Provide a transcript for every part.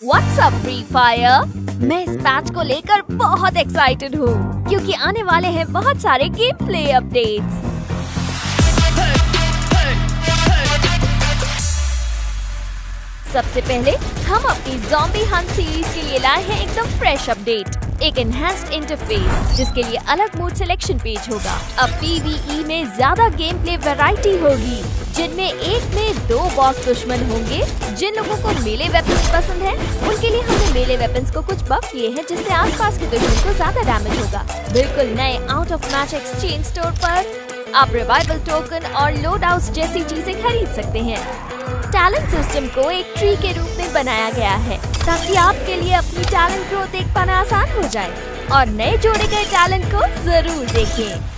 What's up free fire? मैं इस patch को लेकर बहुत एक्साइटेड हूँ क्योंकि आने वाले हैं बहुत सारे गेम प्ले अपडेट्स। सबसे पहले हम अपनी ज़ॉम्बी हंट सीरीज के लिए लाए हैं एकदम फ्रेश अपडेट, एक एनहांस्ड इंटरफेस जिसके लिए अलग मोड सिलेक्शन पेज होगा। अब PvE में ज्यादा गेम प्ले वैरायटी होगी, जिनमें एक में 2 बॉस दुश्मन होंगे। जिन लोगों को मेले वेपन्स पसंद है, उनके लिए हमने मेले वेपन्स को कुछ बफ किए हैं जिससे आसपास के दुश्मन को ज्यादा डैमेज होगा। बिल्कुल नए out of match exchange store पर आप रिवाइवल टोकन और लोड आउट्स जैसी चीजें खरीद सकते हैं। टैलेंट सिस्टम को एक ट्री के रूप में बनाया गया है ताकि आपके लिए अपनी टैलेंट ग्रोथ देख पाना आसान हो जाए, और नए जोड़े गए टैलेंट को जरूर देखें।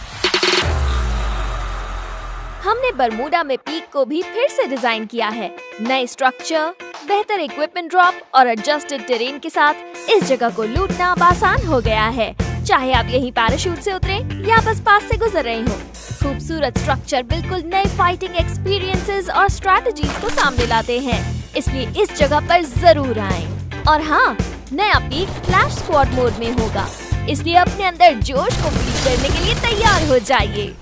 हमने बरमूडा में पीक को भी फिर से डिजाइन किया है। नए स्ट्रक्चर, बेहतर इक्विपमेंट ड्रॉप और एडजस्टेड टेरेन के साथ इस जगह को लूटना अब आसान हो गया है, चाहे आप यहीं पैराशूट से उतरे या बस पास से गुजर रहे हो। खूबसूरत स्ट्रक्चर बिल्कुल नए फाइटिंग एक्सपीरियंसेस और स्ट्रैटेजीज को सामने लाते हैं, इसलिए इस जगह पर जरूर आएं। और हाँ, नया पीक क्लैश स्क्वाड मोड में होगा, इसलिए अपने अंदर जोश को फील करने के लिए तैयार हो जाइए।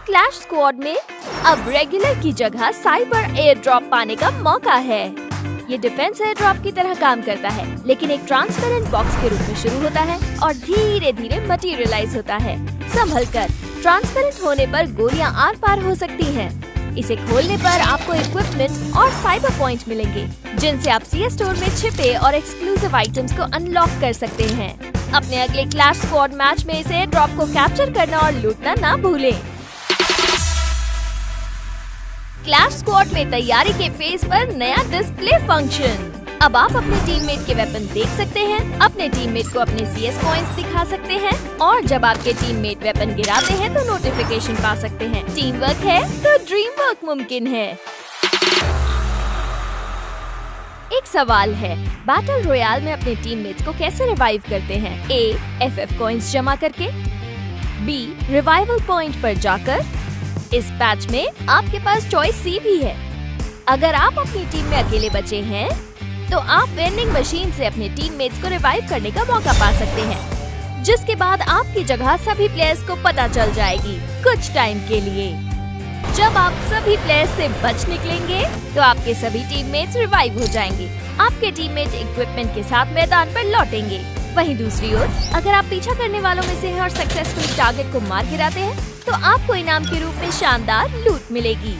क्लैश स्क्वाड में अब रेगुलर की जगह साइबर एयर ड्रॉप पाने का मौका है। ये डिफेंस एयर ड्रॉप की तरह काम करता है, लेकिन एक ट्रांसपेरेंट बॉक्स के रूप में शुरू होता है और धीरे धीरे मटेरियलाइज होता है। संभल कर, ट्रांसपेरेंट होने पर गोलियां आर पार हो सकती हैं। इसे खोलने पर आपको इक्विपमेंट और साइबर पॉइंट मिलेंगे, जिनसे आप CS स्टोर में छिपे और एक्सक्लूसिव आइटम्स को अनलॉक कर सकते हैं। अपने अगले क्लैश स्क्वाड मैच में इस एयर ड्रॉप को कैप्चर करना और लूटना ना भूलें। क्लैश स्क्वाड में तैयारी के फेज पर नया डिस्प्ले फंक्शन। अब आप अपने टीममेट के वेपन देख सकते हैं, अपने टीममेट को अपने CS पॉइंट्स दिखा सकते हैं, और जब आपके टीममेट वेपन गिराते हैं तो नोटिफिकेशन पा सकते हैं। टीम वर्क है तो ड्रीम वर्क मुमकिन है। एक सवाल है, बैटल रॉयल में अपने टीममेट्स को कैसे रिवाइव करते हैं? A. FF कॉइंस जमा करके, B. रिवाइवल पॉइंट पर जाकर। इस पैच में आपके पास चॉइस C भी है। अगर आप अपनी टीम में अकेले बचे हैं, तो आप वेंडिंग मशीन से अपने टीममेट्स को रिवाइव करने का मौका पा सकते हैं, जिसके बाद आपकी जगह सभी प्लेयर्स को पता चल जाएगी कुछ टाइम के लिए। जब आप सभी प्लेयर्स से बच निकलेंगे, तो आपके सभी टीममेट्स रिवाइव हो जाएंगे। आपके टीममेट इक्विपमेंट के साथ मैदान पर लौटेंगे। वहीं दूसरी ओर, अगर आप पीछा करने वालों में से हैं और सक्सेसफुली टारगेट को मार गिराते हैं, तो आपको इनाम के रूप में शानदार लूट मिलेगी।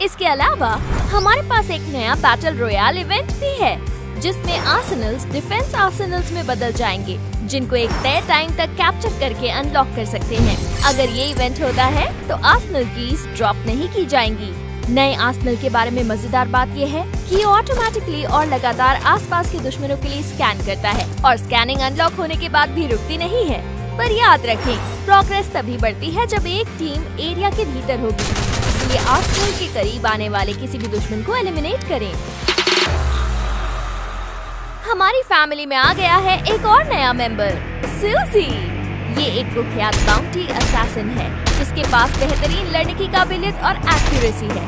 इसके अलावा हमारे पास एक नया बैटल रॉयल इवेंट भी है, जिसमें आर्सेनल्स डिफेंस आर्सेनल्स में बदल जाएंगे, जिनको एक तय टाइम तक कैप्चर करके अनलॉक कर सकते हैं। अगर ये इवेंट होता है तो आर्सेनल कीज ड्रॉप नहीं की जाएंगी। नए आर्सेनल के बारे में मजेदार बात यह है कि ये ऑटोमेटिकली और लगातार आसपास के दुश्मनों के लिए स्कैन करता है, और स्कैनिंग अनलॉक होने के बाद भी रुकती नहीं है। पर याद रखें, प्रोग्रेस तभी बढ़ती है जब एक टीम एरिया के भीतर होगी, इसलिए आर्सेनल के करीब आने वाले किसी भी दुश्मन को एलिमिनेट करें। हमारी फैमिली में आ गया है एक और नया मेंबर, सूजी। ये एक कुख्यात बाउंटी असैसिन है, जिसके पास बेहतरीन लड़ने की काबिलियत और एक्यूरेसी है।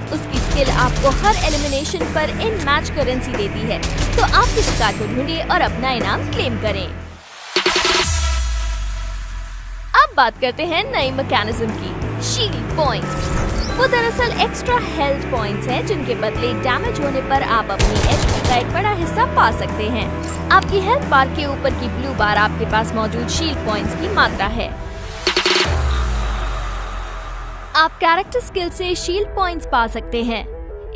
उसकी स्किल आपको हर एलिमिनेशन पर इन मैच करेंसी देती है, तो आपके शिकार को ढूंढिए और अपना इनाम क्लेम करें। अब बात करते हैं नई मैकेनिज्म की, शील्ड पॉइंट्स। वो दरअसल एक्स्ट्रा हेल्थ पॉइंट्स हैं, जिनके बदले डैमेज होने पर आप अपनी HP का एक बड़ा हिस्सा पा सकते हैं। आपकी हेल्थ बार के ऊपर की ब्लू बार आपके पास मौजूद शील्ड पॉइंट्स की मात्रा है। आप कैरेक्टर स्किल से शील्ड पॉइंट्स पा सकते हैं।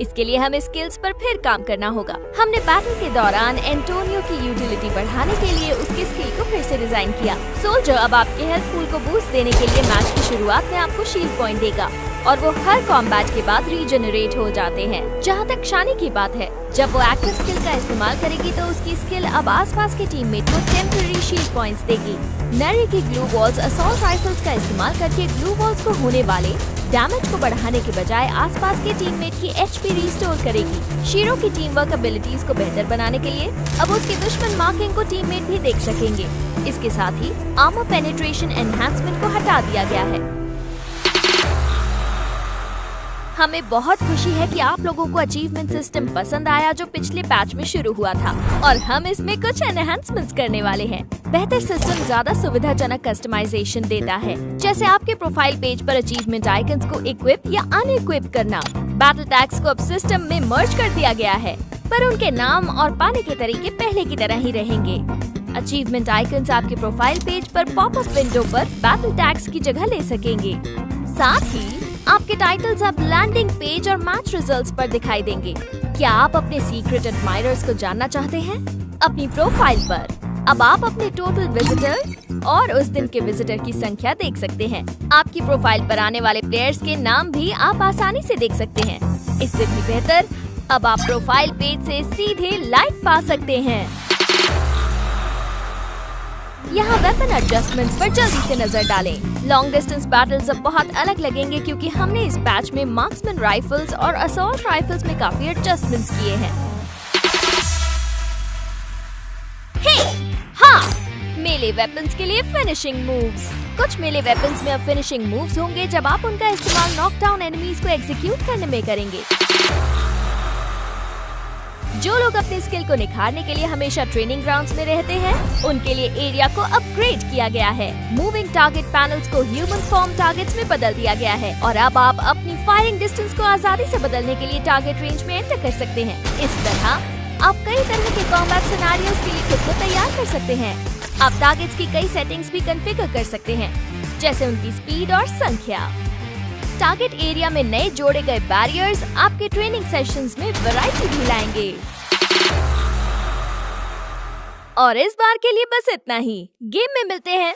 इसके लिए हमें स्किल्स पर फिर काम करना होगा। हमने बैटल के दौरान एंटोनियो की यूटिलिटी बढ़ाने के लिए उसकी स्किल को फिर से डिजाइन किया। सोल्जर अब आपके हेल्थ पूल को बूस्ट देने के लिए मैच की शुरुआत में आपको शील्ड पॉइंट देगा, और वो हर कॉम्बैट के बाद रीजनरेट हो जाते हैं। जहाँ तक शानी की बात है, जब वो एक्टिव स्किल का इस्तेमाल करेगी तो उसकी स्किल अब आसपास के टीममेट को टेम्पररी शील्ड पॉइंट्स देगी। नरी की ग्लू वॉल्स असॉल्ट राइफल्स का इस्तेमाल करके ग्लू वॉल्स को होने वाले डैमेज को बढ़ाने के बजाय आसपास के टीममेट की HP रिस्टोर करेगी। शीरो की टीम वर्क एबिलिटीज को बेहतर बनाने के लिए अब उसके दुश्मन मार्किंग को टीममेट भी देख सकेंगे। इसके साथ ही आर्मर पेनिट्रेशन एनहांसमेंट को हटा दिया गया है। हमें बहुत खुशी है कि आप लोगों को अचीवमेंट सिस्टम पसंद आया जो पिछले पैच में शुरू हुआ था, और हम इसमें कुछ एनहांसमेंट्स करने वाले हैं। बेहतर सिस्टम ज्यादा सुविधाजनक कस्टमाइजेशन देता है, जैसे आपके प्रोफाइल पेज पर अचीवमेंट आइकन्स को इक्विप या अनइक्विप करना। बैटल टैग्स को अब सिस्टम में मर्ज कर दिया गया है, पर उनके नाम और पाने के तरीके पहले की तरह ही रहेंगे। अचीवमेंट आइकन्स आपके प्रोफाइल पेज पर पॉपअप विंडो पर बैटल टैग्स की जगह ले सकेंगे। साथ ही आपके टाइटल्स अब लैंडिंग पेज और मैच रिजल्ट्स पर दिखाई देंगे। क्या आप अपने सीक्रेट एडमायरर्स को जानना चाहते हैं? अपनी प्रोफाइल पर अब आप अपने टोटल विजिटर और उस दिन के विजिटर की संख्या देख सकते हैं। आपकी प्रोफाइल पर आने वाले प्लेयर्स के नाम भी आप आसानी से देख सकते हैं। इससे भी बेहतर, अब आप प्रोफाइल पेज से सीधे लाइव पा सकते हैं। यहाँ वेपन एडजस्टमेंट्स पर जल्दी से नजर डालें। लॉन्ग डिस्टेंस बैटल्स अब बहुत अलग लगेंगे क्योंकि हमने इस पैच में मार्क्समैन राइफल्स और असॉल्ट राइफल्स में काफी एडजस्टमेंट्स किए हैं। मेले वेपन्स के लिए फिनिशिंग मूव्स। कुछ मेले वेपन्स में अब फिनिशिंग मूव्स होंगे जब आप उनका इस्तेमाल नॉकडाउन एनिमीज को एग्जीक्यूट करने में करेंगे। जो लोग अपनी स्किल को निखारने के लिए हमेशा ट्रेनिंग ग्राउंड्स में रहते हैं, उनके लिए एरिया को अपग्रेड किया गया है। मूविंग टारगेट पैनल्स को ह्यूमन फॉर्म टारगेट्स में बदल दिया गया है और अब आप अपनी फायरिंग डिस्टेंस को आजादी से बदलने के लिए टारगेट रेंज में एंटर कर सकते हैं। इस तरह आप कई तरह के कॉम्बैट सिनेरियोज के लिए खुद को तैयार कर सकते हैं। आप टारगेट्स की कई सेटिंग्स भी कॉन्फ़िगर कर सकते हैं, जैसे उनकी स्पीड और संख्या। टारगेट एरिया में नए जोड़े गए बैरियर्स आपके ट्रेनिंग सेशंस में वैरायटी भी लाएंगे। और इस बार के लिए बस इतना ही। गेम में मिलते हैं।